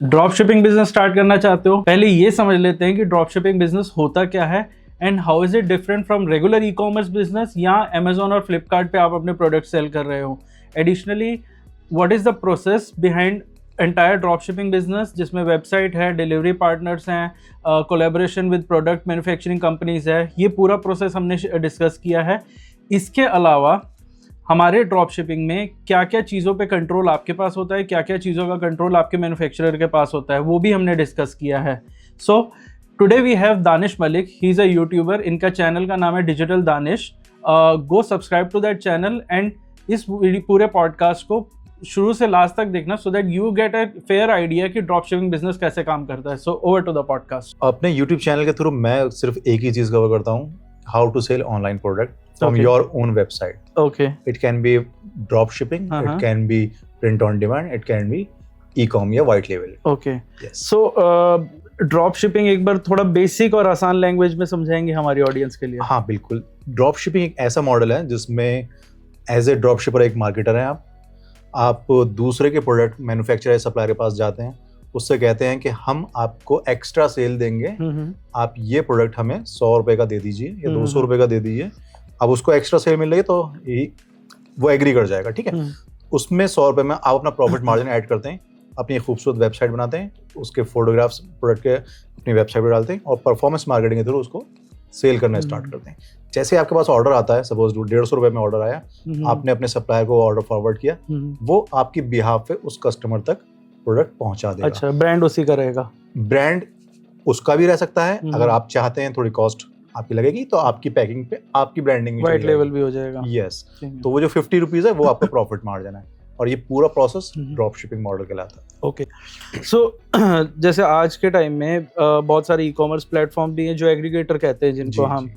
Drop shipping business start करना चाहते हो, पहले ये समझ लेते हैं कि ड्रॉप शिपिंग बिजनेस होता क्या है and how is it different from regular e commerce business या अमेजोन और फ्लिपकार्ट पे आप अपने प्रोडक्ट सेल कर रहे हो। Additionally what is the process behind entire drop shipping business, जिसमें वेबसाइट है, डिलीवरी पार्टनर्स हैं, collaboration with product manufacturing companies है, ये पूरा प्रोसेस हमने डिस्कस किया है। इसके अलावा हमारे ड्रॉप शिपिंग में क्या क्या चीज़ों पे कंट्रोल आपके पास होता है, क्या क्या चीज़ों का कंट्रोल आपके मैन्युफैक्चरर के पास होता है, वो भी हमने डिस्कस किया है। So today we have Danish Malik, he is a YouTuber, इनका चैनल का नाम है digital Danish. Go subscribe to that channel and इस पूरे पॉडकास्ट को शुरू से लास्ट तक देखना so that you get a fair idea कि ड्रॉप शिपिंग बिजनेस कैसे काम करता है। So over to the podcast. अपने यूट्यूब चैनल के थ्रू मैं सिर्फ एक ही चीज़ कवर करता हूँ, how to sell online product from Okay. your own website. Okay. It can be drop shipping, Uh-huh. it can be print on demand, it can be e-com या white label. Okay. Yes. So drop shipping एक बार थोड़ा basic और आसान language में समझाएंगे हमारी audience के लिए। हाँ बिल्कुल। ड्रॉप शिपिंग एक ऐसा मॉडल है जिसमें एज ए ड्रॉप शिपर एक मार्केटर हैं आप दूसरे के प्रोडक्ट मैन्युफैक्चरर या सप्लायर के पास जाते हैं, उससे कहते हैं कि हम आपको एक्स्ट्रा सेल देंगे, आप ये प्रोडक्ट हमें 100 रुपए का दे दीजिए या 200 रुपए का दे दीजिए। अब उसको एक्स्ट्रा सेल मिल रही है तो वो एग्री कर जाएगा, ठीक है। उसमें 100 रुपए में आप अपना प्रॉफिट मार्जिन ऐड करते हैं, अपनी खूबसूरत वेबसाइट बनाते हैं, उसके फोटोग्राफ्स प्रोडक्ट के अपनी वेबसाइट पर डालते हैं और परफॉर्मेंस मार्केटिंग के थ्रू उसको सेल करना स्टार्ट करते हैं। जैसे आपके पास ऑर्डर आता है, सपोज 150 रुपए में ऑर्डर आया, आपने अपने सप्लायर को ऑर्डर फॉरवर्ड किया, वो आपकी बिहाफ पे उस कस्टमर तक प्रोडक्ट पहुंचा देगा। अच्छा, ब्रांड उसी का रहेगा। ब्रांड उसका भी रह सकता है, अगर आप चाहते हैं थोड़ी कॉस्ट आपकी लगेगी तो आपकी पैकिंग पे आपकी ब्रांडिंग भी वाइट लेवल भी हो जाएगा। यस, तो वो जो 50 रुपीज है वो आपका प्रॉफिट मार्जिन है और ये पूरा प्रोसेस ड्रॉप शिपिंग मॉडल कहलाता है। ओके, सो जैसे आज के टाइम में बहुत सारे ई कॉमर्स प्लेटफॉर्म भी हैं जो एग्रीगेटर कहते हैं जिनको हम,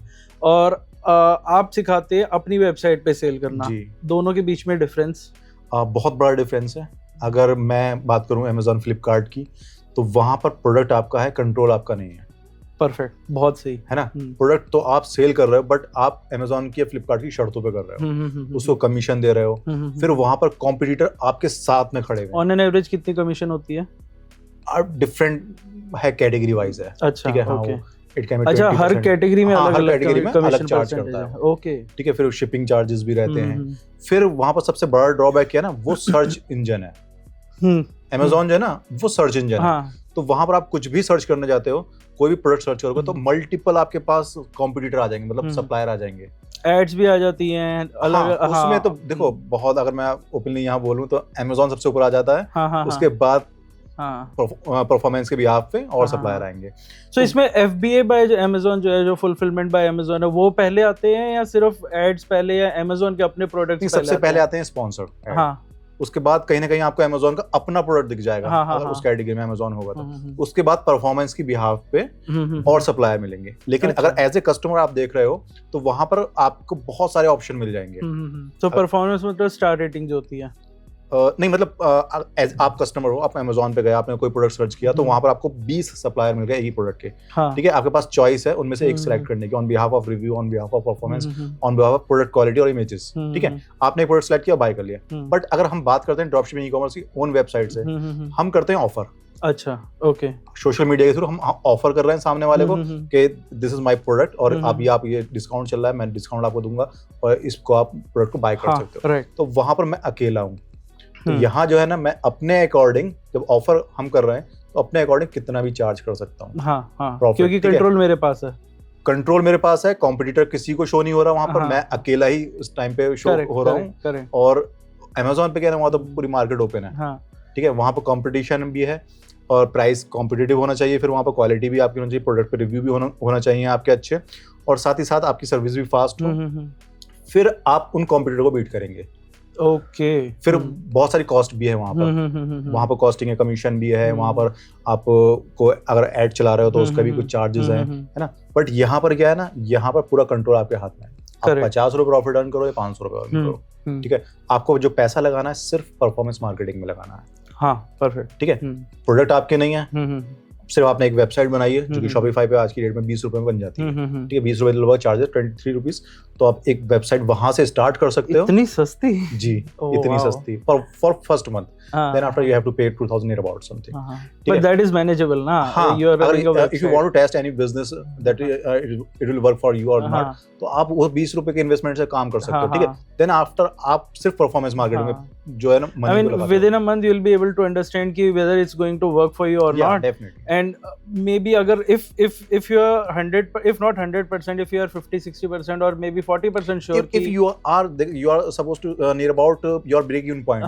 और आप सिखाते हैं अपनी वेबसाइट पे सेल करना, दोनों के बीच में डिफरेंस? बहुत बड़ा डिफरेंस है। अगर मैं बात करूं अमेजोन फ्लिपकार्ट की तो वहां पर प्रोडक्ट आपका है, कंट्रोल आपका नहीं है। परफेक्ट, बहुत सही है ना। प्रोडक्ट तो आप सेल कर रहे हो बट आप अमेजोन की या फ्लिपकार्ट की शर्तों पे कर रहे हो, उसको कमीशन दे रहे हो, फिर वहां पर कॉम्पिटिटर आपके साथ में खड़े हैं। ऑन एन एवरेज कितनी कमीशन होती है? डिफरेंट है, कैटेगरी वाइज है। अच्छा, ठीक है, हाँ, ओके। इट कैन बी अच्छा, हर कैटेगरी में अलग अलग कमीशन चार्ज करता है। ओके, ठीक है। फिर शिपिंग चार्जेस भी रहते हैं। फिर वहां पर सबसे बड़ा ड्रॉबैक क्या है ना, वो सर्च इंजन है। अमेजोन जो है ना वो सर्च इंजन है, तो वहां पर आप कुछ भी सर्च करने जाते हो, कोई भी प्रोडक्ट सर्च करोगे तो मल्टीपल आपके पास कॉम्पिटिटर आ जाएंगे, मतलब सप्लायर आ जाएंगे, एड्स भी आ जाती हैं अलग। उसमें तो देखो बहुत, अगर मैं ओपनली यहाँ बोलूँ तो अमेजोन सबसे ऊपर आ जाता है, उसके बाद परफॉर्मेंस के बिहाफ पे और सप्लायर आएंगे। सो इसमें FBA बाय अमेजोन जो है, जो फुलफिलमेंट बाय अमेजोन है, वो पहले आते हैं या सिर्फ एड्स पहले, या अमेजोन के अपने प्रोडक्ट सबसे पहले आते हैं स्पॉन्सर्ड एड। हाँ, उसके बाद कहीं ना कहीं आपको अमेजोन का अपना प्रोडक्ट दिख जाएगा, अगर उस कैटेगरी में अमेजोन होगा तो। उसके बाद परफॉर्मेंस की बिहाफ पे और सप्लायर मिलेंगे। लेकिन अगर एज ए कस्टमर आप देख रहे हो तो वहां पर आपको बहुत सारे ऑप्शन मिल जाएंगे। तो परफॉर्मेंस मतलब स्टार रेटिंग जो होती है? नहीं, मतलब एज आप कस्टमर हो, आप अमेजोन पे गए, आपने कोई प्रोडक्ट सर्च किया तो वहां पर आपको 20 सप्लायर मिल गए एक ही प्रोडक्ट के। ठीक है, आपके पास चॉइस है उनमें से एक सिलेक्ट करने की, on behalf of review, on behalf of performance, on behalf of product quality और इमेजेस। ठीक है, आपने एक प्रोडक्ट सेलेक्ट किया, बाय कर लिया। बट अगर हम बात करते हैं ड्रॉप शिपिंग ई कॉमर्स की ओन वेबसाइट से, हम करते हैं ऑफर। अच्छा, ओके। सोशल मीडिया के थ्रू हम ऑफर कर रहे हैं सामने वाले को कि दिस इज माय प्रोडक्ट और अभी आप ये डिस्काउंट चल रहा है, मैं डिस्काउंट आपको दूंगा और इसको आप प्रोडक्ट को बाय कर सकते हो। तो वहां पर मैं अकेला हूँ। तो यहाँ जो है ना, मैं अपने अकॉर्डिंग जब ऑफर हम कर रहे हैं तो अपने अकॉर्डिंग कितना भी चार्ज कर सकता हूँ। हाँ, क्योंकि कंट्रोल मेरे पास है। कंट्रोल मेरे पास है, कॉम्पिटिटर किसी को शो नहीं हो रहा वहां पर, मैं अकेला ही उस टाइम पे शो हो रहा हूँ। और अमेजोन पे क्या है, वहां तो पूरी मार्केट ओपन है। ठीक है, वहां पर कॉम्पिटिशन भी है और प्राइस कॉम्पिटिटिव होना चाहिए। फिर वहां पर क्वालिटी भी आपकी होनी चाहिए, प्रोडक्ट पे रिव्यू भी होना चाहिए आपके अच्छे, और साथ ही साथ आपकी सर्विस भी फास्ट हो। फिर आप उन कॉम्पिटिटर को बीट करेंगे। ओके। फिर बहुत सारी कॉस्ट भी है वहां पर, वहां पर कॉस्टिंग है, कमीशन भी है, वहां पर आप को अगर एड चला रहे हो तो उसका भी कुछ चार्जेस है ना। बट यहाँ पर क्या है ना, यहाँ पर पूरा कंट्रोल आपके हाथ में है। आप 50 रुपए प्रॉफिट अर्न करो या 500 रुपए अर्न करो, ठीक है। आपको जो पैसा लगाना है सिर्फ परफॉर्मेंस मार्केटिंग में लगाना है। हाँ, परफेक्ट। ठीक है, प्रोडक्ट आपके नहीं है, सिर्फ आपने एक वेबसाइट बनाई है जो कि शॉपिफाई पे आज की डेट में 20 रुपए में बन जाती है, ठीक है, 20 रुपए लगभग चार्जेस, 23 रुपीज। तो आप एक वेबसाइट वहां से स्टार्ट कर सकते हो। इतनी सस्ती? जी, इतनी सस्ती for first month, then after you have to pay 2000 near about something, but that is manageable ना। you are running a website, if you want to test any business that it will work for you or not, तो आप वो 20 रुपए के investment से काम कर सकते हो, ठीक है। देन आफ्टर आप सिर्फ परफॉर्मेंस मार्केटिंग में जो है ना, I mean within a month you will be able to understand कि whether it's going to work for you or not, definitely. and maybe अगर if you are 100, if not 100%, if you are 50-60% or maybe 40% sure if you are supposed to near about your break even point,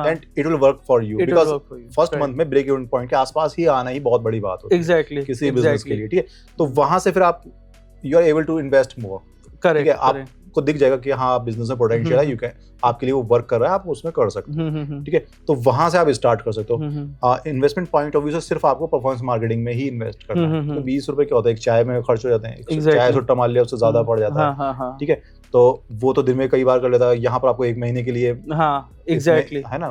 then it will work for you, because first month में break even point के आसपास ही आना ही बहुत बड़ी बात होती है exactly किसी बिजनेस के लिए, ठीक है। तो वहां से फिर आप you are able to invest more, ठीक है, आपको दिख जाएगा कि हाँ बिजनेस में पोटेंशियल है, यू कैन, आपके लिए वो वर्क कर रहा है, आप उसमें कर सकते हो, ठीक है। तो वहां से आप स्टार्ट कर सकते हो। इन्वेस्टमेंट पॉइंट ऑफ व्यू से सिर्फ आपको परफॉर्मेंस मार्केटिंग में ही इन्वेस्ट करना है। तो 20 रुपए क्या होता है, एक चाय में खर्च हो जाते हैं, चाय सुट्टा मान लिया उससे ज्यादा पड़ जाता है, ठीक है। तो वो तो दिन में कई बार कर लेता है, यहाँ पर आपको एक महीने के लिए, एग्जैक्टली है ना,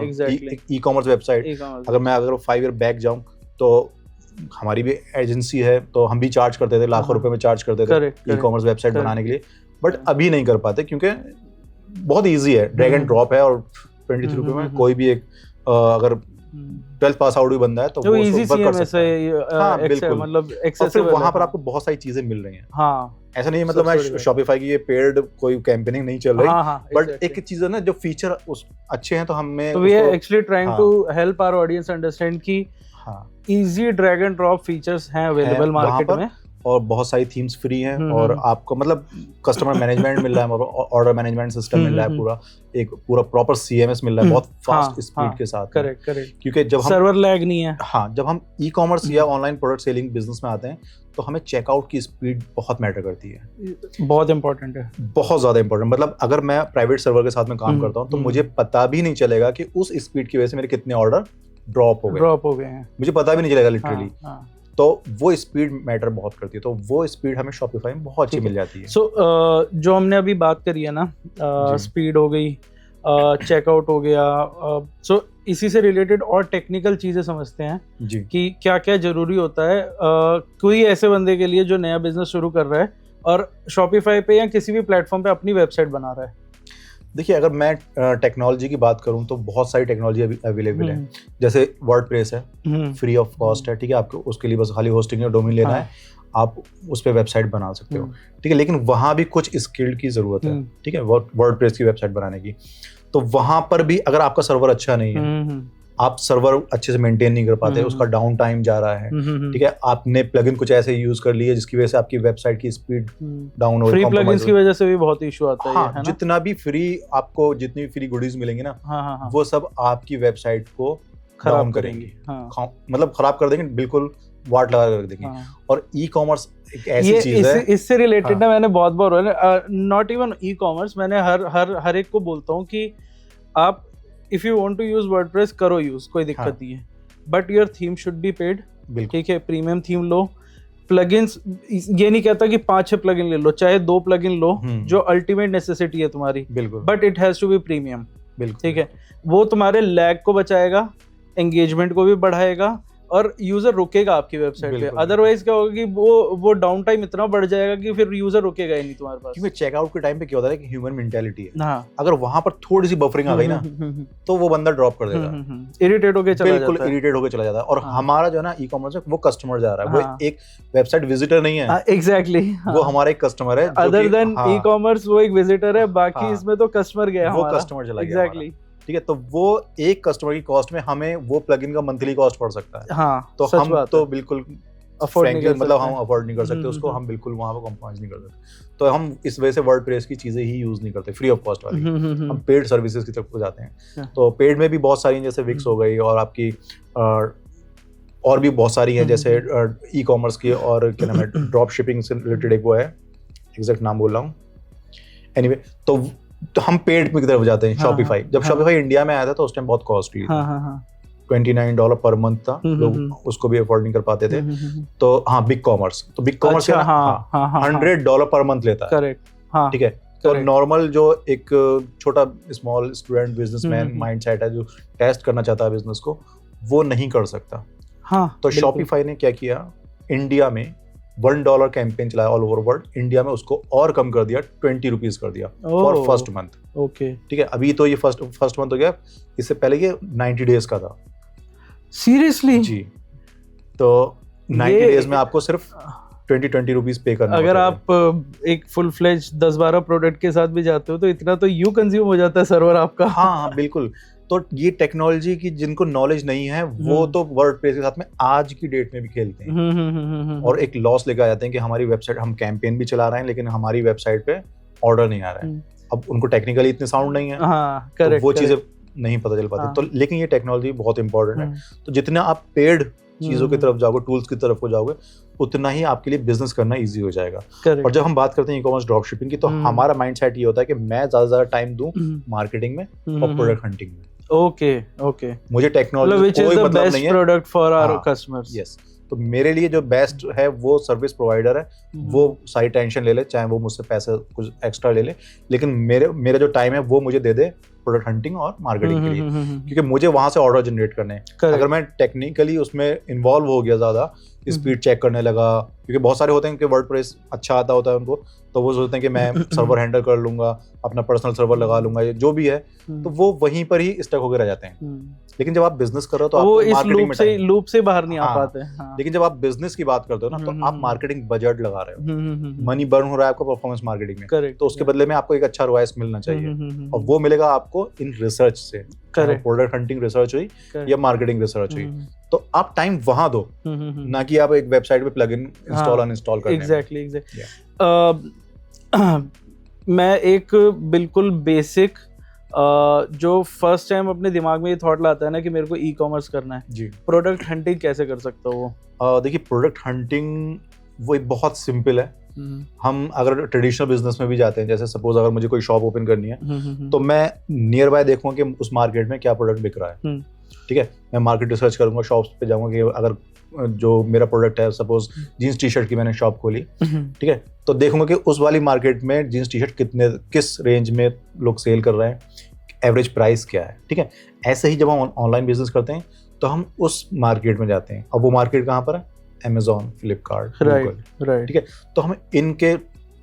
ई कॉमर्स वेबसाइट। अगर 5 ईयर बैक जाऊं तो हमारी भी एजेंसी है, तो हम भी चार्ज करते थे, लाखों रुपए में चार्ज करते थे ई कॉमर्स वेबसाइट बनाने के लिए, बट अभी नहीं कर पाते क्योंकि बहुत इजी है, ड्रैग एंड ड्रॉप है, और 23 रुपए में कोई भी एक अगर 12th पास आउट भी बंदा है तो वो इजी वर्क कर सकता है। हाँ बिल्कुल, मतलब एक्सेसिबल, वहां पर आपको बहुत सारी चीजें मिल रही हैं। हाँ, ऐसा नहीं है, मतलब मैं शॉपिफाई की ये पेड कोई कैंपेनिंग नहीं चल रही, बट एक चीज है ना, जो फीचर उस अच्छे हैं तो हमें, तो we are actually trying to help our audience understand कि easy drag and drop features हैं अवेलेबल मार्केट में, और बहुत सारी थीम्स फ्री हैं, और आपको मतलब कस्टमर मैनेजमेंट मिल रहा है, ऑर्डर मैनेजमेंट सिस्टम मिल रहा है, पूरा प्रॉपर CMS मिल रहा है, बहुत फास्ट स्पीड के साथ। करेक्ट, क्योंकि जब हम सर्वर लैग नहीं है, हाँ, जब हम ई कॉमर्स या ऑनलाइन प्रोडक्ट सेलिंग बिजनेस में आते हैं तो हमें चेकआउट की स्पीड बहुत मैटर करती है, बहुत इंपॉर्टेंट है, बहुत ज्यादा इंपॉर्टेंट। मतलब अगर मैं प्राइवेट सर्वर के साथ में काम करता हूँ तो मुझे पता भी नहीं चलेगा कि उस स्पीड की वजह से मेरे कितने ऑर्डर ड्रॉप हो गए हैं, मुझे पता भी नहीं चलेगा लिटरली। तो वो स्पीड मैटर बहुत करती है, तो वो स्पीड हमें शॉपिफाई में बहुत अच्छी मिल जाती है। सो जो हमने अभी बात करी है ना, स्पीड हो गई, चेकआउट हो गया, सो इसी से रिलेटेड और टेक्निकल चीजें समझते हैं जी, कि क्या क्या जरूरी होता है कोई ऐसे बंदे के लिए जो नया बिजनेस शुरू कर रहा है और शॉपिफाई पे या किसी भी प्लेटफॉर्म पे अपनी वेबसाइट बना रहा है। देखिए, अगर मैं टेक्नोलॉजी की बात करूं तो बहुत सारी टेक्नोलॉजी अवेलेबल है, जैसे वर्डप्रेस है, फ्री ऑफ कॉस्ट है, ठीक है, आपको उसके लिए बस खाली होस्टिंग और डोमेन लेना है, आप उस पे वेबसाइट बना सकते हो, ठीक है। लेकिन वहां भी कुछ स्किल्ड की जरूरत है, ठीक है, वर्डप्रेस की वेबसाइट बनाने की। तो वहां पर भी अगर आपका सर्वर अच्छा नहीं है, आप सर्वर अच्छे से मेंटेन नहीं कर पाते, उसका डाउन टाइम जा रहा है, ठीक है, आपने प्लगइन कुछ ऐसे यूज कर लिए जिसकी वजह से आपकी वेबसाइट की स्पीड डाउन हो रही है, फ्री प्लगइन्स की वजह से भी बहुत इशू आता है ना? जितना भी फ्री आपको, जितनी भी फ्री गुडीज मिलेंगी ना, वो सब आपकी वेबसाइट को खराब करेंगी, मतलब खराब कर देंगे, बिल्कुल वाट लगा कर देंगे। और ई कॉमर्स एक ऐसी चीज है, इससे रिलेटेड ना मैंने बहुत बार, नॉट इवन ई कॉमर्स, मैंने हर एक को बोलता हूँ कि आप if you want to use WordPress करो यूज, कोई दिक्कत नहीं है, but your theme should be paid, ठीक है, प्रीमियम थीम लो। प्लगइन्स, ये नहीं कहता कि 5-6 प्लगइन ले लो, चाहे 2 प्लगइन लो जो अल्टीमेट नेसेसिटी है तुम्हारी, बिल्कुल, but it has to be premium, बिल्कुल, ठीक है। वो तुम्हारे लैग को बचाएगा, एंगेजमेंट को भी बढ़ाएगा, और यूजर रुकेगा आपकी वेबसाइट पे। अदरवाइज क्या होगा कि वो डाउन टाइम इतना बढ़ जाएगा कि फिर यूजर रुकेगा ही नहीं तुम्हारे पास। क्योंकि चेकआउट के टाइम पे क्या होता है कि ह्यूमन मेंटालिटी है, अगर वहां पर थोड़ी सी बफरिंग आ गई ना तो वो बंदा ड्रॉप कर देगा, इरिटेट होके चला जाता है, बिल्कुल इरिटेट होके चला जाता है। और हमारा जो है ना ई कॉमर्स है, वो कस्टमर जा रहा है, वो एक वेबसाइट विजिटर नहीं है, एग्जैक्टली, वो हमारा एक कस्टमर है, अदर देन ई कॉमर्स वो एक विजिटर है, बाकी इसमें तो कस्टमर गया, वो कस्टमर चला गया, एग्जैक्टली, ठीक है। तो वो एक कस्टमर की कॉस्ट में हमें वो प्लगइन का मंथली कॉस्ट पड़ सकता है, हाँ, तो हम तो बिल्कुल अफोर्ड नहीं कर सकते, मतलब हम अफोर्ड नहीं कर सकते उसको, हम बिल्कुल वहां पर कॉम्प्रोमाइज नहीं कर सकते। तो हम इस वजह से वर्डप्रेस की चीजें ही यूज नहीं करते, फ्री ऑफ कॉस्ट वाली, हम पेड सर्विसेज की तरफ जाते हैं। तो पेड में भी बहुत सारी, जैसे विक्स हो गई, और आपकी और भी बहुत सारी हैं, जैसे ई कॉमर्स की, और क्या नाम है, ड्रॉप शिपिंग से रिलेटेड एक वो है, एग्जैक्ट नाम बोल रहा हूँ, एनीवे। तो हम पेड की तरफ जाते हैं। शॉपिफाई, जब शॉपिफाई इंडिया में आया था तो उस टाइम बहुत कॉस्टली था, $29 पर मंथ था, लोग उसको भी अफोर्ड नहीं कर पाते थे। तो हाँ, बिग कॉमर्स, तो बिग कॉमर्स $100 पर मंथ लेता है, करेक्ट, ठीक है। तो नॉर्मल जो एक छोटा स्मॉल स्टूडेंट बिजनेसमैन माइंडसेट है, जो टेस्ट करना चाहता है बिजनेस को, वो नहीं कर सकता। हाँ, तो बिल्कुल। शॉपिफाई ने क्या किया, इंडिया में $1 कैंपेन चलाया ऑल ओवर वर्ल्ड, इंडिया में उसको और कम कर दिया, 20 रुपीज कर दिया for oh, first month. Okay, ठीक है, अभी तो ये फर्स्ट मंथ हो गया, इससे पहले ये 90 डेज का था सीरियसली? जी। तो 90 ये डेज में आपको सिर्फ 20 रुपीज पे करना अगर होता है। आप एक फुल फ्लेज 10-12 प्रोडक्ट के साथ भी जाते हो तो इतना तो यू कंज्यूम हो जाता है सर्वर आपका। हाँ हाँ बिल्कुल। तो ये टेक्नोलॉजी की जिनको नॉलेज नहीं है वो तो वर्डप्रेस के साथ में आज की डेट में भी खेलते हैं और एक लॉस लेकर आ जाते हैं कि हमारी वेबसाइट, हम कैंपेन भी चला रहे हैं लेकिन हमारी वेबसाइट पे ऑर्डर नहीं आ रहा है। अब उनको टेक्निकली इतने साउंड नहीं है, हाँ, तो करेक्ट, वो चीजें नहीं पता चल पाती। हाँ। तो लेकिन ये टेक्नोलॉजी बहुत इंपॉर्टेंट है। तो जितना आप पेड चीजों की तरफ जाओगे, टूल्स की तरफ को जाओगे, उतना ही आपके लिए बिजनेस करना इजी हो जाएगा। और जब हम बात करते हैं ई कॉमर्स ड्रॉप शिपिंग की, तो हमारा माइंडसेट ये होता है कि मैं ज्यादा से ज्यादा टाइम दूं मार्केटिंग में और प्रोडक्ट हंटिंग में। ओके, ओके, मुझे टेक्नोलॉजी कोई मतलब नहीं है। Product for our customers. Yes, तो मेरे लिए जो बेस्ट है वो सर्विस प्रोवाइडर है, वो सारी टेंशन ले ले, चाहे वो मुझसे पैसे कुछ एक्स्ट्रा ले ले, लेकिन मेरा जो टाइम है वो मुझे दे दे प्रोडक्ट हंटिंग और मार्केटिंग के लिए, क्योंकि मुझे वहां से ऑर्डर जनरेट करने हैं। अगर मैं टेक्निकली उसमें इन्वॉल्व हो गया ज्यादा, स्पीड चेक करने लगा, क्योंकि बहुत सारे होते हैं कि वर्डप्रेस अच्छा आता होता है उनको, तो वो सोचते हैं कि मैं सर्वर हैंडल कर लूंगा, अपना पर्सनल सर्वर लगा लूंगा, जो भी है, तो वो वहीं पर ही स्टक होकर रह जाते हैं। लेकिन जब आप बिजनेस कर रहे हो तो वो आपको इस मार्केटिंग लूप से बाहर नहीं आ पाते। लेकिन जब आप बिजनेस की बात करते हो ना, तो आप मार्केटिंग बजट लगा रहे हो, मनी बर्न हो रहा है आपको परफॉर्मेंस मार्केटिंग में, तो उसके बदले में आपको एक अच्छा रॉयस मिलना चाहिए, और वो मिलेगा आपको इन रिसर्च से। प्रोडक्ट हंटिंग रिसर्च हुई या मार्केटिंग रिसर्च हुई, तो आप टाइम वहां दो, ना कि आप एक वेबसाइट पे प्लगइन इंस्टॉल अनइंस्टॉल करने में। एग्जैक्टली। मैं एक बिल्कुल बेसिक जो फर्स्ट टाइम अपने दिमाग में ये थॉट लाता है ना कि मेरे को ई कॉमर्स करना है जी, प्रोडक्ट हंटिंग कैसे कर सकता हूँ वो? देखिए, प्रोडक्ट हंटिंग वो एक बहुत सिंपल है। हम अगर ट्रेडिशनल बिजनेस में भी जाते हैं, जैसे सपोज अगर मुझे कोई शॉप ओपन करनी है, तो मैं नियर बाय देखूंगा कि उस मार्केट में क्या प्रोडक्ट बिक रहा है। ठीक है, मैं मार्केट रिसर्च करूंगा, शॉप्स पे जाऊंगा कि अगर जो मेरा प्रोडक्ट है, सपोज जीन्स टी शर्ट की मैंने शॉप खोली, ठीक है, तो देखूंगा कि उस वाली मार्केट में जीन्स टी शर्ट किस रेंज में लोग सेल कर रहे हैं, एवरेज प्राइस क्या है। ठीक है, ऐसे ही जब हम ऑनलाइन बिजनेस करते हैं तो हम उस मार्केट में जाते हैं। अब वो मार्केट कहाँ पर है? Amazon, Flipkart, Google. ठीक है, तो हम इनके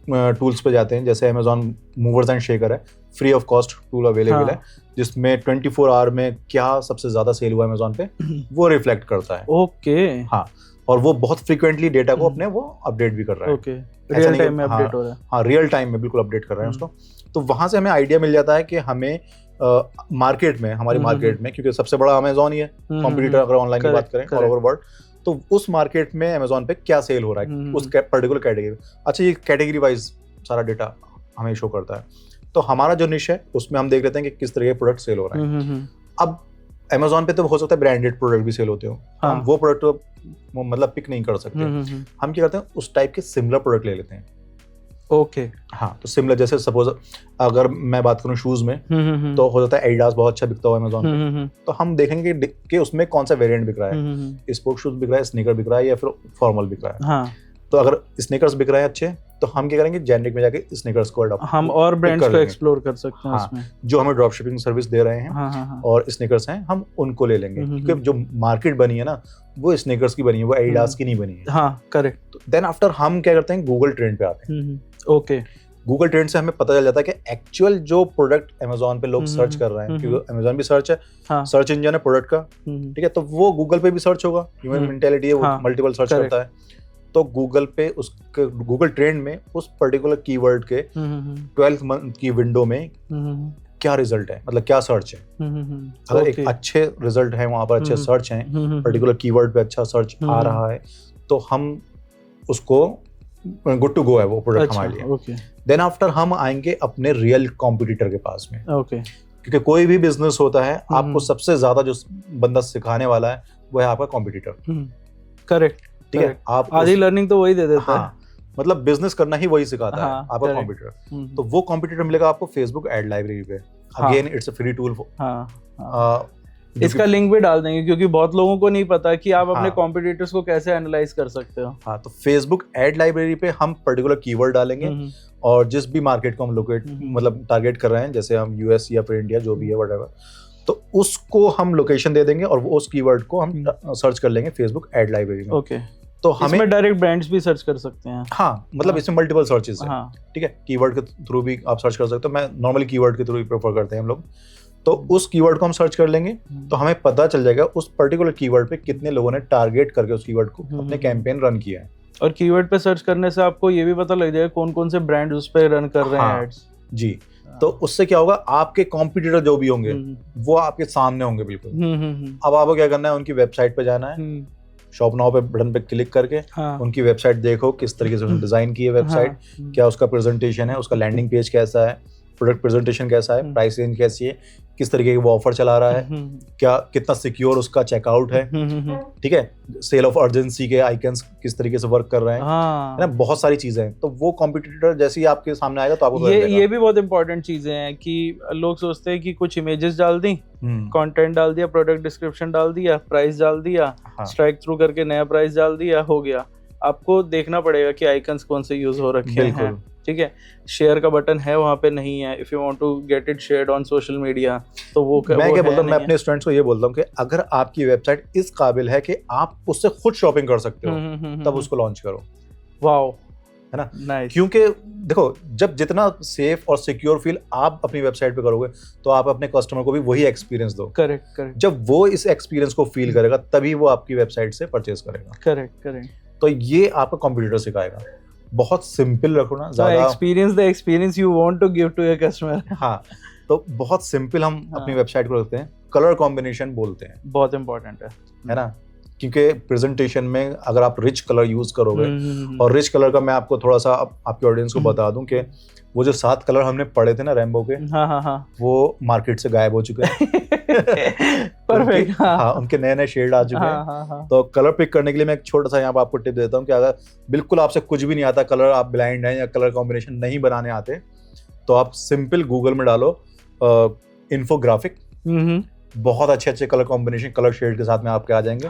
टूल्स पे जाते हैं, जैसे Amazon मूवर्स एंड शेकर है, free of cost tool available है, जिसमें 24 आवर में क्या सबसे ज्यादा सेल हुआ Amazon पे वो रिफ्लेक्ट करता है। ओके, हाँ, और वो बहुत फ्रीक्वेंटली डेटा को अपने वो अपडेट भी कर रहा है। ओके, रियल टाइम में अपडेट हो रहा है। हाँ, रियल टाइम में बिल्कुल अपडेट कर रहे हैं उसको। तो वहां से हमें आइडिया मिल जाता है कि हमें मार्केट में, हमारी मार्केट में, क्योंकि सबसे बड़ा Amazon ही है कॉम्पिटिटर अगर ऑनलाइन की बात करें ऑल ओवर वर्ल्ड, तो उस मार्केट में Amazon पे क्या सेल हो रहा है उस पर्टिकुलर कैटेगरी। अच्छा, ये कैटेगरी वाइज सारा डेटा हमें शो करता है। तो हमारा जो निश है उसमें हम देख लेते हैं कि किस तरह के प्रोडक्ट सेल हो रहे हैं। अब Amazon पे तो हो सकता है ब्रांडेड प्रोडक्ट भी सेल होते हो, हम वो प्रोडक्ट तो मतलब पिक नहीं कर सकते। हम क्या करते हैं, उस टाइप के सिमिलर प्रोडक्ट ले लेते हैं। ओके, हाँ, तो सिमिलर, जैसे सपोज अगर मैं बात करूं शूज में, तो हो जाता है एडिडास बहुत अच्छा बिकता हुआ Amazon पे, तो हम देखेंगे कि उसमें कौन सा वेरिएंट बिक रहा है, स्पोर्ट शूज बिक रहा है, स्नीकर बिक रहा है, या फिर फॉर्मल बिक रहा है। हाँ, तो अगर स्नीकर्स बिक रहे हैं अच्छे, तो हम क्या करेंगे, जेनेरिक में जाके स्नीकर्स को अडॉप्ट, हम और ब्रांड्स को एक्सप्लोर कर सकते हैं। हाँ, उसमें जो हमें ड्रॉप शिपिंग सर्विस दे रहे हैं और स्नीकर्स हैं, हम उनको ले लेंगे, क्योंकि जो मार्केट बनी है ना वो स्नीकर्स की बनी है, वो एडिडास की नहीं बनी है। हाँ, करेक्ट। देन आफ्टर हम क्या करते हैं, गूगल ट्रेंड पे आते हैं। ओके, गूगल ट्रेंड से हमें पता चल जाता है कि एक्चुअल जो प्रोडक्ट Amazon पे लोग सर्च कर रहे हैं, क्योंकि Amazon भी सर्च है, सर्च इंजन है प्रोडक्ट का। ठीक है, तो वो गूगल पे भी सर्च होगा, ह्यूमन मेंटालिटी है, वो मल्टीपल सर्च करता है। तो गूगल पे उसके गूगल ट्रेंड में उस पर्टिकुलर कीवर्ड के 12 मंथ की विंडो में क्या रिजल्ट है, मतलब क्या सर्च है। अगर एक अच्छे रिजल्ट है, वहां पर अच्छे सर्च हैं, पर्टिकुलर कीवर्ड पे अच्छा सर्च आ रहा है, तो हम उसको गुड टू गो है वो प्रोडक्ट हमारे लिए। देन आफ्टर हम आएंगे अपने रियल कॉम्पिटिटर के पास में। क्योंकि कोई भी बिजनेस होता है, आपको सबसे ज्यादा जो बंदा सिखाने वाला है वो है आपका कॉम्पिटिटर। करेक्ट, ठीक है, आप आधी लर्निंग तो वही दे देता है, मतलब बिजनेस करना ही वही सिखाता है आपका कॉम्पिटिटर। तो वो कॉम्पिटिटर मिलेगा आपको फेसबुक एड लाइब्रेरी पे। Again it's a free tool. इसका लिंक भी डाल देंगे, क्योंकि बहुत लोगों को नहीं पता कि आप अपने कॉम्पिटिटर्स को कैसे एनालाइज कर सकते हो। हाँ, तो फेसबुक एड लाइब्रेरी पे हम पर्टिकुलर कीवर्ड डालेंगे, और जिस भी मार्केट को हम लोकेट मतलब टारगेट कर रहे हैं, जैसे हम यूएस या फिर इंडिया जो भी है व्हाटएवर, तो उसको हम लोकेशन दे देंगे और वो उस कीवर्ड को हम सर्च कर लेंगे फेसबुक एड लाइब्रेरी में। ओके, तो हमें इसमें डायरेक्ट ब्रांड्स भी सर्च कर सकते हैं। हाँ, मतलब इसमें मल्टीपल सर्चेस है। हाँ, ठीक है, कीवर्ड के थ्रू भी आप सर्च कर सकते हो। मैं नॉर्मली कीवर्ड के थ्रू ही प्रेफर करते हैं हम लोग। तो उस कीवर्ड को हम सर्च कर लेंगे तो हमें पता चल जाएगा उस पर्टिकुलर कीवर्ड पे कितने लोगों ने टारगेट करके उस कीवर्ड को अपने कैंपेन रन किया है। और कीवर्ड पे सर्च करने से आपको ये भी पता लग जाएगा कौन कौन से ब्रांड उस पे रन कर रहे हैं एड्स। जी, तो उससे क्या होगा, आपके कॉम्पिटिटर जो भी होंगे वो आपके सामने होंगे बिल्कुल। अब आपको क्या करना है, उनकी वेबसाइट पे जाना है, शॉप नाउ पे बटन पे क्लिक करके उनकी वेबसाइट देखो, किस तरीके से उसने डिजाइन की है वेबसाइट, क्या उसका प्रेजेंटेशन है, उसका लैंडिंग पेज कैसा है, प्रोडक्ट प्रेजेंटेशन कैसा है, प्राइस रेंज कैसी है, किस तरीके की वो ऑफर चला रहा है, क्या कितना सिक्योर उसका चेकआउट है, ठीक है, सेल ऑफ अर्जेंसी के आइकन्स किस तरीके से वर्क कर रहे हैं, है ना, बहुत सारी चीजें हैं। तो वो कॉम्पिटिटर जैसे ही आपके सामने आएगा तो आपको ये भी बहुत इंपॉर्टेंट चीजें हैं कि लोग सोचते हैं कि कुछ इमेजेस डाल दी, कंटेंट डाल दिया, प्रोडक्ट डिस्क्रिप्शन डाल दिया, प्राइस डाल दिया, स्ट्राइक थ्रू करके नया प्राइस डाल दिया, हो गया। आपको देखना पड़ेगा कि आइकन्स कौन से यूज हो रखे हैं। ठीक है, शेयर का बटन है वहाँ पे नहीं है, if you want to get it shared on social media तो वो मैं क्या बोलता हूँ, मैं अपने स्टूडेंट्स को ये बोलता हूँ कि अगर आपकी वेबसाइट इस काबिल है कि आप उससे खुद शॉपिंग कर सकते हो तब उसको लॉन्च करो। वाओ, है ना, nice. क्योंकि देखो, जब जितना सेफ और सिक्योर फील आप अपनी वेबसाइट पे करोगे तो आप अपने कस्टमर को भी वही एक्सपीरियंस दो। करेक्ट। जब वो इस एक्सपीरियंस को फील करेगा तभी वो आपकी वेबसाइट से परचेज करेगा। करेक्ट। तो ये आपका कंप्यूटर सिखाएगा। बहुत सिंपल रखो ना, ज्यादा the experience you want to give to your customer. हाँ, तो बहुत सिंपल हम अपनी वेबसाइट को रखते हैं, कलर कॉम्बिनेशन बोलते हैं, बहुत इंपॉर्टेंट है ना, क्योंकि प्रेजेंटेशन में अगर आप रिच कलर यूज करोगे, और रिच कलर का मैं आपको थोड़ा सा आपके ऑडियंस को बता दूं कि वो जो 7 कलर हमने पढ़े थे ना रेनबो के, वो मार्केट से गायब हो चुके हैं। परफेक्ट। हाँ, उनके नए शेड आ चुके हैं। तो कलर पिक करने के लिए मैं एक छोटा सा यहाँ पर आपको टिप देता हूँ कि अगर बिल्कुल आपसे कुछ भी नहीं आता, कलर आप ब्लाइंड हैं या कलर कॉम्बिनेशन नहीं बनाने आते, तो आप सिंपल गूगल में डालो इन्फोग्राफिक, बहुत अच्छे कलर कॉम्बिनेशन कलर शेड के साथ में आपके आ जाएंगे।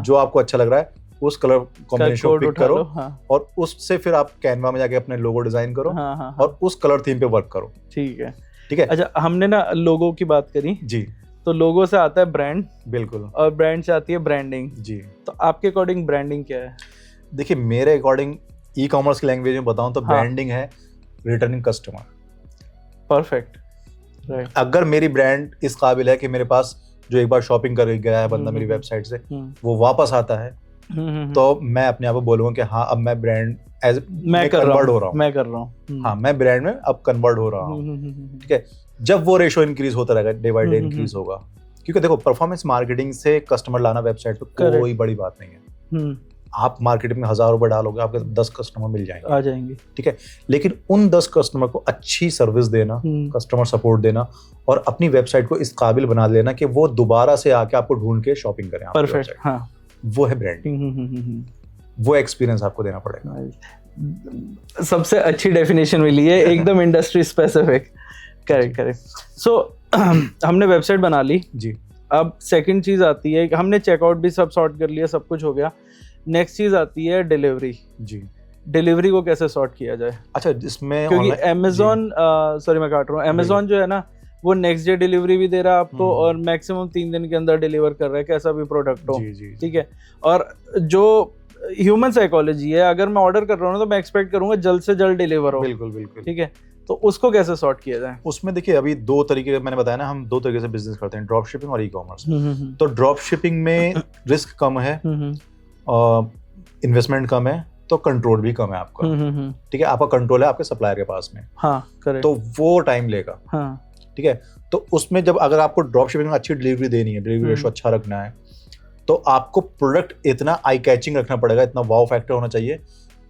जो आपको अच्छा लग रहा है उस कलर कॉम्बिनेशन को पिक करो, और उससे फिर आप कैनवा में जाके अपने लोगो डिजाइन करो और उस कलर थीम पे वर्क करो। ठीक है। अच्छा, हमने ना लोगो की बात करी जी, तो लोगो से आता है ब्रांड, बिल्कुल, और ब्रांड से आती है ब्रांडिंग। जी, तो आपके अकॉर्डिंग ब्रांडिंग क्या है? देखिए, मेरे अकॉर्डिंग ई कॉमर्स की लैंग्वेज में बताऊं तो ब्रांडिंग है रिटर्निंग कस्टमर। Perfect, right. अगर मेरी ब्रांड इस काबिल है कि मेरे पास जो एक बार शॉपिंग कर गया है बंदा मेरी वेबसाइट से, वो वापस आता है, तो मैं अपने आप को बोलूंगा कि हाँ, अब मैं ब्रांड मैं कन्वर्ट हो रहा हूँ। हाँ, मैं ब्रांड में अब कन्वर्ट हो रहा हूँ। ठीक है, जब वो रेशो इंक्रीज होता रहेगा, डे बाय डे इंक्रीज होगा, क्योंकि देखो, परफॉर्मेंस मार्केटिंग से कस्टमर लाना वेबसाइट पे कोई बड़ी बात नहीं है। आप मार्केटिंग में 1000 रुपए डालोगे, आपके 10 कस्टमर मिल जाएंगे, आ जाएंगे। ठीक है, लेकिन उन 10 कस्टमर को अच्छी सर्विस देना, कस्टमर सपोर्ट देना, और अपनी वेबसाइट को इस काबिल बना लेना कि वो दोबारा से आके आपको ढूंढ के शॉपिंग करें। परफेक्ट, हाँ, वो है ब्रांडिंग। वो एक्सपीरियंस आपको देना पड़ेगा। सबसे अच्छी डेफिनेशन मिली है, एकदम इंडस्ट्री स्पेसिफिक। करेक्ट। सो हमने वेबसाइट बना ली जी। अब सेकंड चीज आती है, हमने चेकआउट भी सब सॉर्ट कर लिया, सब कुछ हो गया। नेक्स्ट चीज आती है डिलीवरी। जी, डिलीवरी को कैसे सॉर्ट किया जाए? अच्छा, जिसमें क्योंकि अमेज़न, सॉरी मैं काट रहा हूँ, अमेज़न जो है ना, वो नेक्स्ट डे डिलीवरी भी दे रहा है आपको, और मैक्सिमम 3 दिन के अंदर डिलीवर कर रहा है, कैसा भी प्रोडक्ट हो। ठीक है, और जो ह्यूमन साइकोलॉजी है, अगर मैं ऑर्डर कर रहा हूँ तो मैं एक्सपेक्ट करूंगा जल्द से जल्द डिलीवर हो। बिल्कुल। ठीक है, तो उसको कैसे सॉर्ट किया जाए? उसमें देखिए, अभी 2 तरीके मैंने बताया ना, हम 2 तरीके से बिजनेस करते हैं, ड्रॉप शिपिंग और ई कॉमर्स। तो ड्रॉप शिपिंग में रिस्क कम है, इन्वेस्टमेंट कम है, तो कंट्रोल भी कम है आपका। ठीक है, आपका कंट्रोल है आपके सप्लायर के पास में। हाँ, करेक्ट। तो वो टाइम लेगा। हाँ, ठीक है, तो उसमें जब अगर आपको ड्रॉप शिपिंग में अच्छी डिलीवरी देनी है, डिलीवरी रेशो अच्छा रखना है, तो आपको प्रोडक्ट इतना आई कैचिंग रखना पड़ेगा, इतना वाव फैक्टर होना चाहिए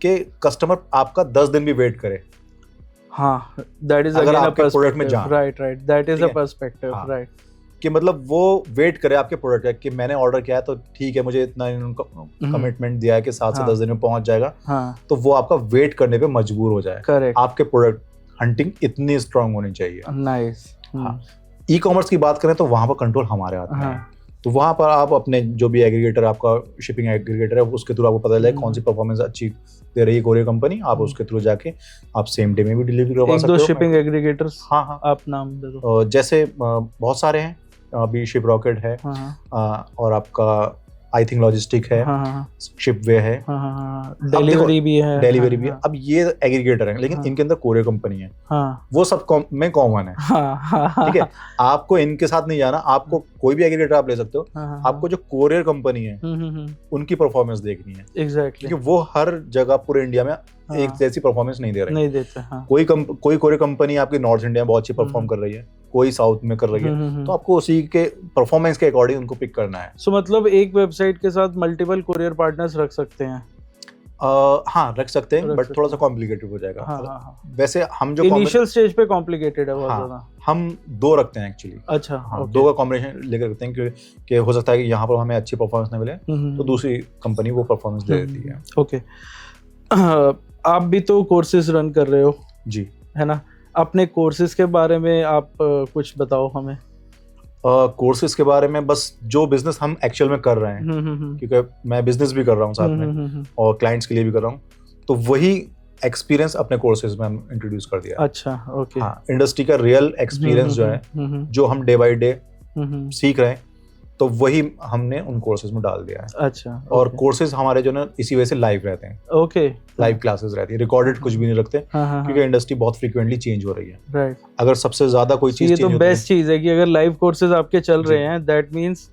कि कस्टमर आपका 10 दिन भी वेट करे। हाँ, that is again a product में जान, right, that is a perspective, right, कि मतलब वो वेट करे आपके प्रोडक्ट का, कि मैंने ऑर्डर किया है तो ठीक है, मुझे इतना कमिटमेंट दिया है कि 7 से 10 दिन में पहुंच जाएगा। हाँ, तो वो आपका वेट करने पे मजबूर हो जाए। करेक्ट, आपके प्रोडक्ट हंटिंग इतनी स्ट्रांग होनी चाहिए। नाइस। हाँ, ई कॉमर्स की बात करें तो वहां पर कंट्रोल हमारे हाथ में है। तो वहां पर आप अपने जो भी एग्रीगेटर, आपका शिपिंग एग्रीगेटर है, उसके थ्रू आपको पता चलेगा कौन सी परफॉर्मेंस अच्छी दे रही है कोरियर कंपनी, आप उसके थ्रू जाके आप सेम डे में भी डिलीवरी करवा सकते हो। 1-2 शिपिंग एग्रीगेटर्स, हाँ, आप नाम दे दो। जैसे बहुत सारे हैं, अभी शिप रॉकेट है, हाँ और आपका आई थिंक लॉजिस्टिक है, हाँ शिपवे है, हाँ, डिलीवरी भी है, डिलीवरी भी है। अब ये एग्रीगेटर है, लेकिन इनके अंदर कोरियर कंपनी है, हाँ वो सब में कॉमन है। हाँ, ठीक है, आपको इनके साथ नहीं जाना, आपको कोई भी एग्रीगेटर आप ले सकते हो, आपको जो कोरियर कंपनी है उनकी परफॉर्मेंस देखनी है, एग्जैक्टली, क्योंकि वो हर जगह पूरे इंडिया में एक जैसी परफॉर्मेंस नहीं दे रही, नहीं देते, हाँ। कोई कोरियर कंपनी आपकी नॉर्थ इंडिया में बहुत अच्छी परफॉर्म कर रही है, कोई साउथ में कर रही है, तो आपको उसी के परफॉर्मेंस के अकॉर्डिंग उनको पिक करना है। सो मतलब एक वेबसाइट के साथ मल्टीपल कोरियर पार्टनर्स रख सकते हैं? हाँ रख सकते हैं, बट थोड़ा सा कॉम्प्लिकेटेड हो जाएगा। हाँ। वैसे हम जो इनिशियल स्टेज पे कॉम्प्लिकेटेड है बहुत हाँ, ज्यादा। हम 2 रखते हैं एक्चुअली। अच्छा, हाँ, 2 का कॉम्बिनेशन लेकर रखते हैं कि हो सकता है कि यहाँ पर हमें अच्छी परफॉर्मेंस न मिले, तो दूसरी कंपनी वो परफॉर्मेंस दे देती है। ओके, आप भी तो कोर्सेज रन कर रहे हो जी, है ना? अपने कोर्सेज के बारे में आप कुछ बताओ हमें। कोर्सेज के बारे में बस जो बिजनेस हम एक्चुअल में कर रहे हैं, क्योंकि मैं बिजनेस भी कर रहा हूँ साथ में और क्लाइंट्स के लिए भी कर रहा हूँ, तो वही एक्सपीरियंस अपने कोर्सेज में हम इंट्रोड्यूस कर दिया। अच्छा, ओके। हाँ, इंडस्ट्री का रियल एक्सपीरियंस जो है, जो हम डे बाय डे सीख रहे हैं, तो वही हमने उन कोर्सेज में डाल दिया है। अच्छा, और कोर्सेज हमारे जो ना इसी वजह से लाइव रहते हैं। ओके, लाइव क्लासेस रहती है, रिकॉर्डेड कुछ भी नहीं रखते, क्योंकि इंडस्ट्री बहुत फ्रीक्वेंटली चेंज हो रही है। राइट। अगर सबसे ज्यादा कोई चीज ये तो बेस्ट चीज है कि अगर लाइव कोर्सेज आपके चल रहे हैं, दैट मींस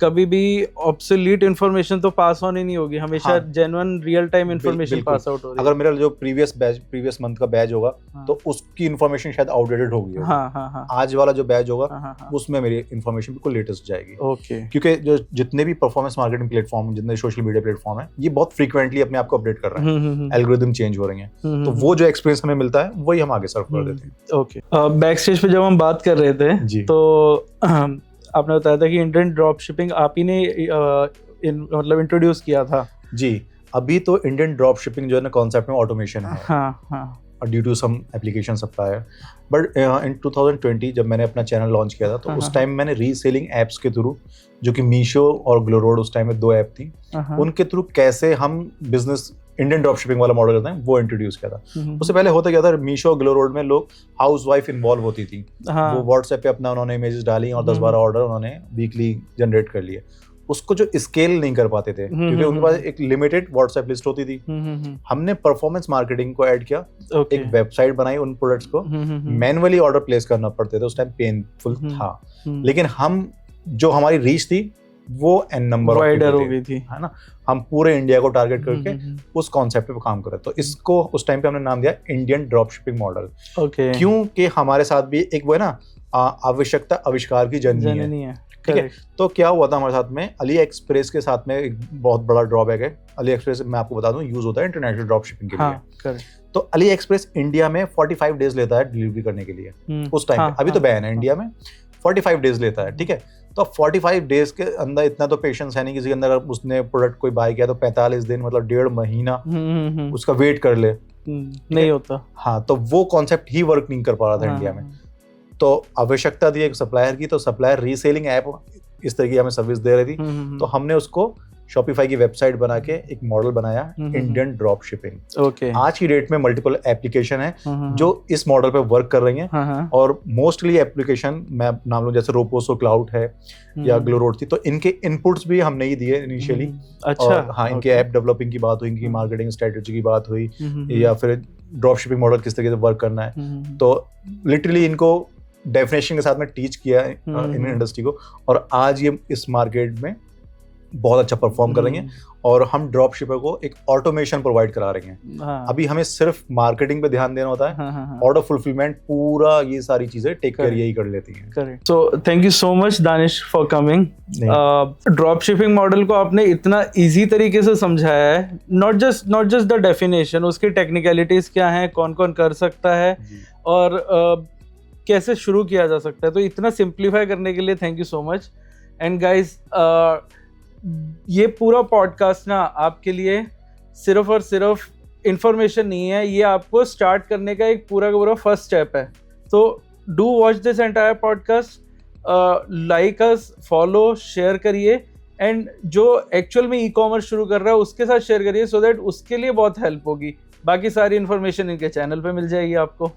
कभी भी ऑब्सोलीट इन्फॉर्मेशन तो पास ऑन ही नहीं होगी, हमेशा genuine real time information pass out हो रही है। अगर मेरा जो प्रीवियस मंथ का बैच होगा, तो उसकी इन्फॉर्मेशन शायद आउटडेटेड होगी। हाँ। आज वाला जो बैच होगा, उसमें मेरी इन्फॉर्मेशन बिल्कुल लेटेस्ट जाएगी। ओके, क्योंकि जो जितने भी परफॉर्मेंस मार्केटिंग प्लेटफॉर्म, जितने सोशल मीडिया प्लेटफॉर्म है, ये बहुत फ्रीक्वेंटली अपने आप को अपडेट कर रहे हैं, एल्गोरिदम चेंज हो रही है, तो वो जो एक्सपीरियंस हमें मिलता है वही हम आगे सर्व कर देते हैं। ओके, बैक स्टेज पे जब हम बात कर रहे थे, तो आपने बताया था कि इंडियन ड्रॉप शिपिंग आप ही ने मतलब इंट्रोड्यूस किया था। जी, अभी तो इंडियन ड्रॉप शिपिंग जो है ना, कॉन्सेप्ट में ऑटोमेशन है, हाँ, due to some application supplier. But in 2020 जब मैंने अपना चैनल लॉन्च किया था, तो उस टाइम मैंने रीसेलिंग एप्स के थ्रू, जो कि मीशो और ग्लोरोड उस टाइम में 2 ऐप थी, उनके थ्रू कैसे हम बिजनेस इंडियन ड्रॉप शिपिंग वाला मॉडल करते हैं, वो इंट्रोड्यूस किया था। उससे पहले होता क्या था, मीशो ग्लोरोड में लोग हाउस वाइफ इन्वॉल्व होती थी, वो व्हाट्सएप पे अपना उन्होंने इमेजेस डाली और 10-12 ऑर्डर उन्होंने वीकली जनरेट कर लिए। उसको जो स्केल नहीं कर पाते थे, क्योंकि उनके पास एक लिमिटेड व्हाट्सएप लिस्ट होती थी। हमने परफॉर्मेंस मार्केटिंग को ऐड किया, एक वेबसाइट बनाई उन प्रोडक्ट्स को, मैनुअली ऑर्डर प्लेस करना पड़ते थे, उस टाइम पेनफुल था, लेकिन हम जो हमारी रीच थी वो एन नंबर वाइडर हो गई थी, है ना। हम पूरे इंडिया को टारगेट करके उस कॉन्सेप्ट पे काम कर रहे, तो इसको उस टाइम पे हमने नाम दिया इंडियन ड्रॉप शिपिंग मॉडल। क्योंकि हमारे साथ भी एक वो है ना, आवश्यकता आविष्कार की जननी है। ठीक है, तो क्या हुआ था हमारे साथ में, अली एक्सप्रेस के साथ में एक बहुत बड़ा ड्रॉबैक है। अली एक्सप्रेस मैं आपको बता दूं यूज होता है इंटरनेशनल ड्रॉप शिपिंग के लिए। तो अली एक्सप्रेस इंडिया में 45 डेज लेता है डिलीवरी करने के लिए उस टाइम पे। अभी तो बैन है इंडिया में, 45 डेज लेता है। ठीक है, तो 45 डेज के अंदर इतना तो पेशेंस है नहीं किसी के अंदर। अगर उसने प्रोडक्ट कोई बाय किया तो 45 दिन मतलब 1.5 महीना उसका वेट कर ले, नहीं होता। हाँ, तो वो कॉन्सेप्ट ही वर्क नहीं कर पा रहा था इंडिया में। तो आवश्यकता थी एक सप्लायर की, तो सप्लायर रीसेलिंग ऐप इस तरह की हमें सर्विस दे रही थी, तो हमने उसको शॉपिफाई की वेबसाइट बना के एक मॉडल बनाया, इंडियन ड्रॉप शिपिंग। ओके, आज की डेट में मल्टीपल एप्लीकेशन है जो इस मॉडल पे वर्क कर रही हैं, और मोस्टली एप्लीकेशन मैं नाम लूं जैसे रोपोसो क्लाउड है या ग्लोरोड थी, तो इनके इनपुट्स भी हमने ही दिए इनिशियली। अच्छा, हाँ, इनके ऐप डेवलपिंग की बात हुई, इनकी मार्केटिंग स्ट्रेटेजी की बात हुई, या फिर ड्रॉप शिपिंग मॉडल किस तरीके से वर्क करना है, तो लिटरली इनको डेफिनेशन के साथ में टीच किया है इन इंडस्ट्री को, और आज ये इस मार्केट में बहुत अच्छा परफॉर्म कर रही हैं, और हम ड्रॉप शिपर को एक ऑटोमेशन प्रोवाइड करा रहे हैं। अभी हमें सिर्फ मार्केटिंग पे ध्यान देना होता है, ऑर्डर फुलफिलमेंट पूरा ये सारी चीजें टेक केयर यही कर लेती हैं। Correct. So thank you so much Danish for coming. Drop shipping model को आपने इतना इजी तरीके से समझाया है, नॉट जस्ट द डेफिनेशन, उसकी टेक्निकलिटीज क्या है, कौन कौन कर सकता है और कैसे शुरू किया जा सकता है, तो इतना सिंप्लीफाई करने के लिए thank you so much. And guys, ये पूरा पॉडकास्ट ना आपके लिए सिर्फ और सिर्फ इंफॉर्मेशन नहीं है, ये आपको स्टार्ट करने का एक पूरा का पूरा फर्स्ट स्टेप है। तो do watch this entire podcast, like us, follow, share करिए, एंड जो एक्चुअल में ई कॉमर्स शुरू कर रहा है उसके साथ शेयर करिए, सो दैट उसके लिए बहुत हेल्प होगी। बाकी सारी इन्फॉर्मेशन इनके चैनल पे मिल जाएगी आपको।